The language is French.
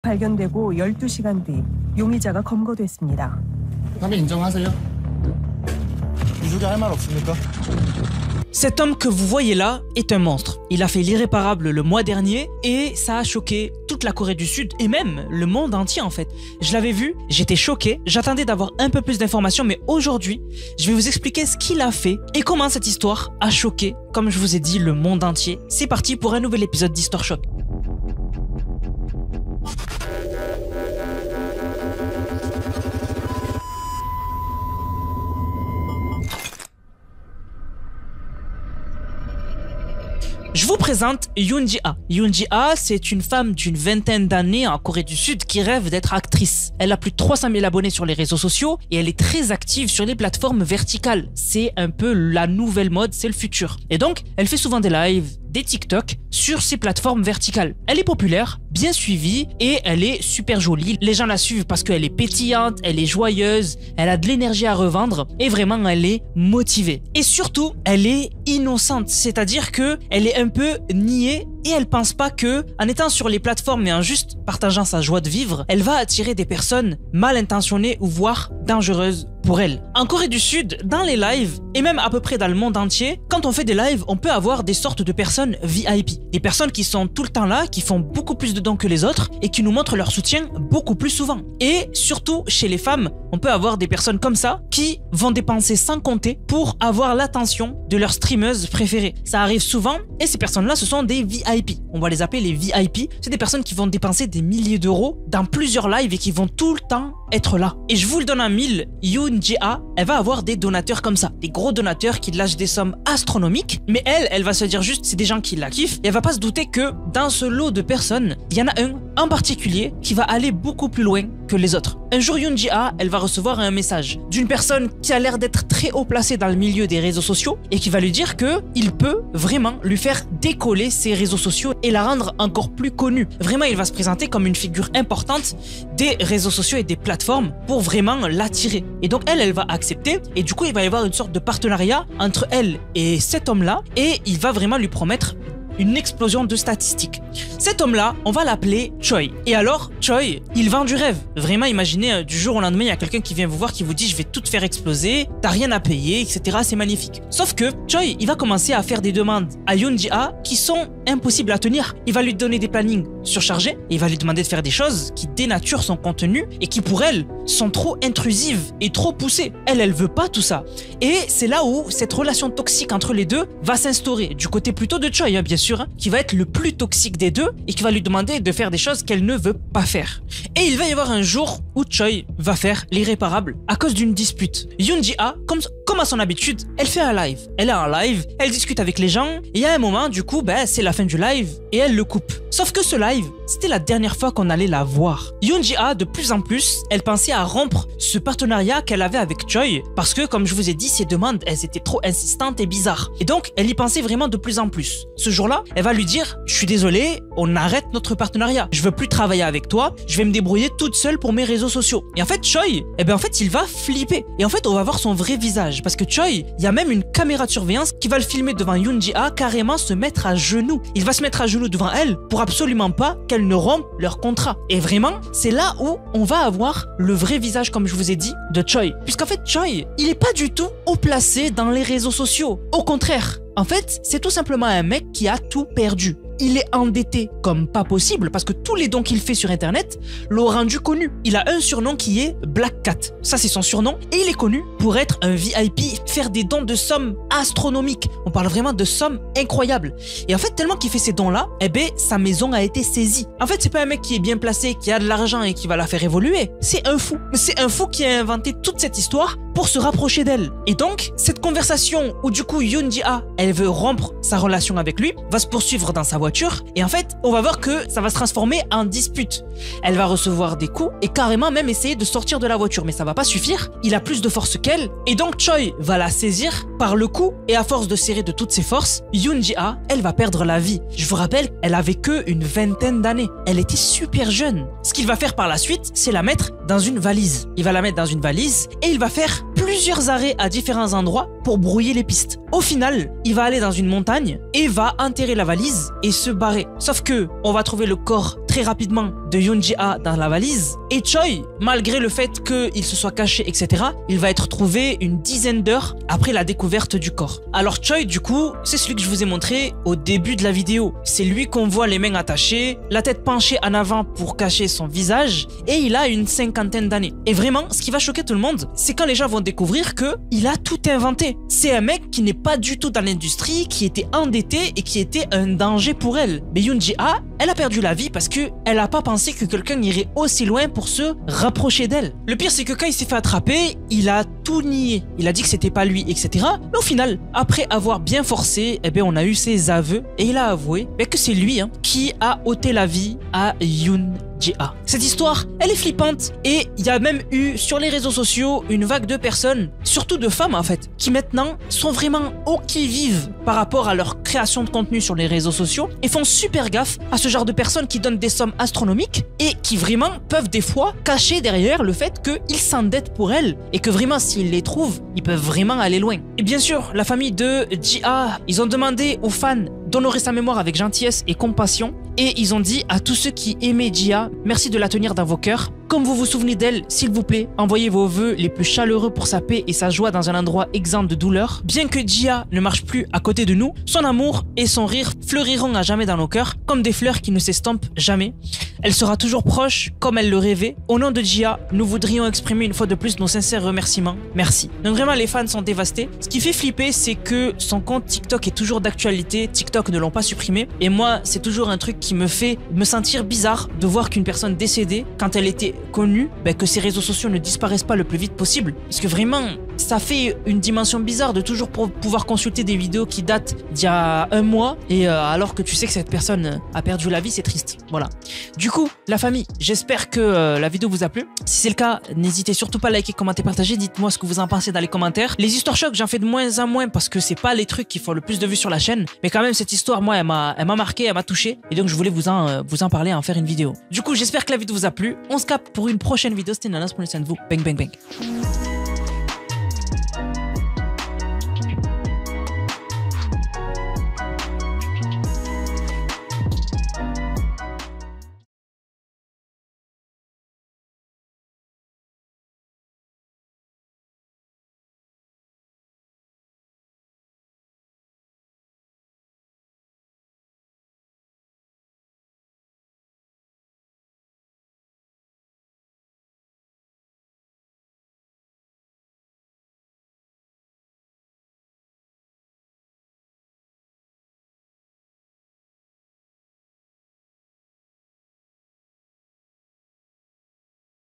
발견되고 12시간 뒤 용의자가 검거됐습니다. 혐의 인정하세요? 유족이 할 말 없습니까? Cet homme que vous voyez là est un monstre. Il a fait l'irréparable le mois dernier et ça a choqué toute la Corée du Sud et même le monde entier en fait. Je l'avais vu, j'étais choqué, j'attendais d'avoir un peu plus d'informations mais aujourd'hui, je vais vous expliquer ce qu'il a fait et comment cette histoire a choqué, comme je vous ai dit, le monde entier. C'est parti pour un nouvel épisode d'Histoire Choc. Je vous présente Yoon Ji-ah. Yoon Ji-ah, c'est une femme d'une vingtaine d'années en Corée du Sud qui rêve d'être actrice. Elle a plus de 300 000 abonnés sur les réseaux sociaux et elle est très active sur les plateformes verticales. C'est un peu la nouvelle mode, c'est le futur. Et donc, elle fait souvent des lives, des TikTok sur ces plateformes verticales. Elle est populaire, bien suivie et elle est super jolie. Les gens la suivent parce qu'elle est pétillante, elle est joyeuse, elle a de l'énergie à revendre et vraiment elle est motivée. Et surtout, elle est innocente, c'est-à-dire que elle est un peu niais et elle pense pas que, en étant sur les plateformes et en juste partageant sa joie de vivre, elle va attirer des personnes mal intentionnées ou voire dangereuses pour elle. En Corée du Sud, dans les lives, et même à peu près dans le monde entier, quand on fait des lives, on peut avoir des sortes de personnes VIP. Des personnes qui sont tout le temps là, qui font beaucoup plus de dons que les autres et qui nous montrent leur soutien beaucoup plus souvent. Et surtout, chez les femmes, on peut avoir des personnes comme ça qui vont dépenser sans compter pour avoir l'attention de leur streameuse préférée. Ça arrive souvent et ces personnes-là, ce sont des VIP. On va les appeler les VIP. C'est des personnes qui vont dépenser des milliers d'euros dans plusieurs lives et qui vont tout le temps être là. Et je vous le donne en mille, Yoon Ji-ah, elle va avoir des donateurs comme ça. Des gros donateurs qui lâchent des sommes astronomiques. Mais elle va se dire juste, c'est des gens qui la kiffent. Et elle va pas se douter que dans ce lot de personnes, il y en a un en particulier qui va aller beaucoup plus loin que les autres. Un jour, Yoon Ji-ah, elle va recevoir un message d'une personne qui a l'air d'être très haut placée dans le milieu des réseaux sociaux et qui va lui dire que il peut vraiment lui faire décoller ses réseaux sociaux et la rendre encore plus connue. Vraiment, il va se présenter comme une figure importante des réseaux sociaux et des plateformes pour vraiment l'attirer. Et donc elle va accepter et du coup, il va y avoir une sorte de partenariat entre elle et cet homme-là et il va vraiment lui promettre une explosion de statistiques. Cet homme-là, on va l'appeler Choi. Et alors, Choi, il vend du rêve. Vraiment, imaginez, du jour au lendemain, il y a quelqu'un qui vient vous voir, qui vous dit « je vais tout te faire exploser, t'as rien à payer, etc. » C'est magnifique. Sauf que Choi, il va commencer à faire des demandes à Yoon Ji-ah qui sont impossibles à tenir. Il va lui donner des plannings surchargés et il va lui demander de faire des choses qui dénaturent son contenu et qui, pour elle, sont trop intrusives et trop poussées. Elle veut pas tout ça. Et c'est là où cette relation toxique entre les deux va s'instaurer. Du côté plutôt de Choi, bien sûr, qui va être le plus toxique des deux et qui va lui demander de faire des choses qu'elle ne veut pas faire. Et il va y avoir un jour où Choi va faire l'irréparable à cause d'une dispute. Yoon Ji-ah, comme à son habitude, elle fait un live. Elle est en live, elle discute avec les gens et à un moment, du coup, c'est la fin du live et elle le coupe. Sauf que ce live, c'était la dernière fois qu'on allait la voir. Yoon Ji-ah, de plus en plus, elle pensait à rompre ce partenariat qu'elle avait avec Choi parce que, comme je vous ai dit, ses demandes, elles étaient trop insistantes et bizarres. Et donc, elle y pensait vraiment de plus en plus. Ce jour-là, elle va lui dire « Je suis désolée, on arrête notre partenariat. Je veux plus travailler avec toi, je vais me débrouiller toute seule pour mes réseaux sociaux. » Et en fait, Choi, il va flipper. Et en fait, on va voir son vrai visage parce que Choi, il y a même une caméra de surveillance qui va le filmer devant Yoon Ji-ah, carrément se mettre à genoux. Il va se mettre à genoux devant elle pour absolument pas qu'elle ne rompe leur contrat. Et vraiment, c'est là où on va avoir le vrai visage, comme je vous ai dit, de Choi. Puisqu'en fait, Choi, il est pas du tout haut placé dans les réseaux sociaux. Au contraire. En fait, c'est tout simplement un mec qui a tout perdu. Il est endetté comme pas possible parce que tous les dons qu'il fait sur internet l'ont rendu connu. Il a un surnom qui est Black Cat. Ça, c'est son surnom et il est connu pour être un VIP, faire des dons de sommes astronomiques. On parle vraiment de sommes incroyables. Et en fait, tellement qu'il fait ces dons-là, sa maison a été saisie. En fait, c'est pas un mec qui est bien placé, qui a de l'argent et qui va la faire évoluer. C'est un fou. C'est un fou qui a inventé toute cette histoire pour se rapprocher d'elle. Et donc, cette conversation où du coup Yoon Ji-ah, elle veut rompre sa relation avec lui, va se poursuivre dans sa voiture et en fait, on va voir que ça va se transformer en dispute. Elle va recevoir des coups et carrément même essayer de sortir de la voiture, mais ça va pas suffire. Il a plus de force qu'elle et donc Choi va la saisir par le cou et à force de serrer de toutes ses forces, Yoon Ji-ah, elle va perdre la vie. Je vous rappelle, elle avait que une vingtaine d'années. Elle était super jeune. Ce qu'il va faire par la suite, c'est la mettre dans une valise. Il va la mettre dans une valise et il va faire plusieurs arrêts à différents endroits pour pour brouiller les pistes. Au final, il va aller dans une montagne et va enterrer la valise et se barrer. Sauf que on va trouver le corps très rapidement de Yoon Ji-ah dans la valise et Choi, malgré le fait qu'il se soit caché, etc., il va être trouvé une dizaine d'heures après la découverte du corps. Alors Choi, du coup, c'est celui que je vous ai montré au début de la vidéo. C'est lui qu'on voit les mains attachées, la tête penchée en avant pour cacher son visage et il a une 50aine d'années. Et vraiment, ce qui va choquer tout le monde, c'est quand les gens vont découvrir que il a tout inventé. C'est un mec qui n'est pas du tout dans l'industrie, qui était endetté et qui était un danger pour elle. Mais Yoon Ji-ah, elle a perdu la vie parce que elle a pas pensé que quelqu'un irait aussi loin pour se rapprocher d'elle. Le pire, c'est que quand il s'est fait attraper, il a tout nié. Il a dit que c'était pas lui, etc. Mais au final, après avoir bien forcé, eh bien, on a eu ses aveux et il a avoué que c'est lui qui a ôté la vie à Yoon Ji-ah. Cette histoire, elle est flippante et il y a même eu sur les réseaux sociaux une vague de personnes, surtout de femmes en fait, qui maintenant sont vraiment au qui-vive par rapport à leur création de contenu sur les réseaux sociaux et font super gaffe à ce genre de personnes qui donnent des sommes astronomiques et qui vraiment peuvent des fois cacher derrière le fait qu'ils s'endettent pour elles et que vraiment s'ils les trouvent, ils peuvent vraiment aller loin. Et bien sûr, la famille de Ji-ah, ils ont demandé aux fans d'honorer sa mémoire avec gentillesse et compassion et ils ont dit à tous ceux qui aimaient Ji-ah, merci de la tenir dans vos cœurs. Comme vous vous souvenez d'elle, s'il vous plaît, envoyez vos vœux les plus chaleureux pour sa paix et sa joie dans un endroit exempt de douleur. Bien que Ji-ah ne marche plus à côté de nous, son amour et son rire fleuriront à jamais dans nos cœurs, comme des fleurs qui ne s'estompent jamais. Elle sera toujours proche, comme elle le rêvait. Au nom de Ji-ah, nous voudrions exprimer une fois de plus nos sincères remerciements. Merci. Donc vraiment, les fans sont dévastés. Ce qui fait flipper, c'est que son compte TikTok est toujours d'actualité. TikTok ne l'ont pas supprimé. Et moi, c'est toujours un truc qui me fait me sentir bizarre de voir qu'une personne décédée, quand elle était connue, que ses réseaux sociaux ne disparaissent pas le plus vite possible. Parce que vraiment, ça fait une dimension bizarre de toujours pouvoir consulter des vidéos qui datent d'il y a un mois et alors que tu sais que cette personne a perdu la vie, c'est triste. Voilà. Du coup, la famille, j'espère que la vidéo vous a plu. Si c'est le cas, n'hésitez surtout pas à liker, commenter, partager. Dites-moi ce que vous en pensez dans les commentaires. Les histoires chocs, j'en fais de moins en moins parce que c'est pas les trucs qui font le plus de vues sur la chaîne. Mais quand même, cette histoire, moi, elle m'a marqué, elle m'a touché. Et donc, je voulais vous en parler, en faire une vidéo. Du coup, j'espère que la vidéo vous a plu. On se capte pour une prochaine vidéo. C'était Nanas, prenez soin de vous. Bang, bang, bang.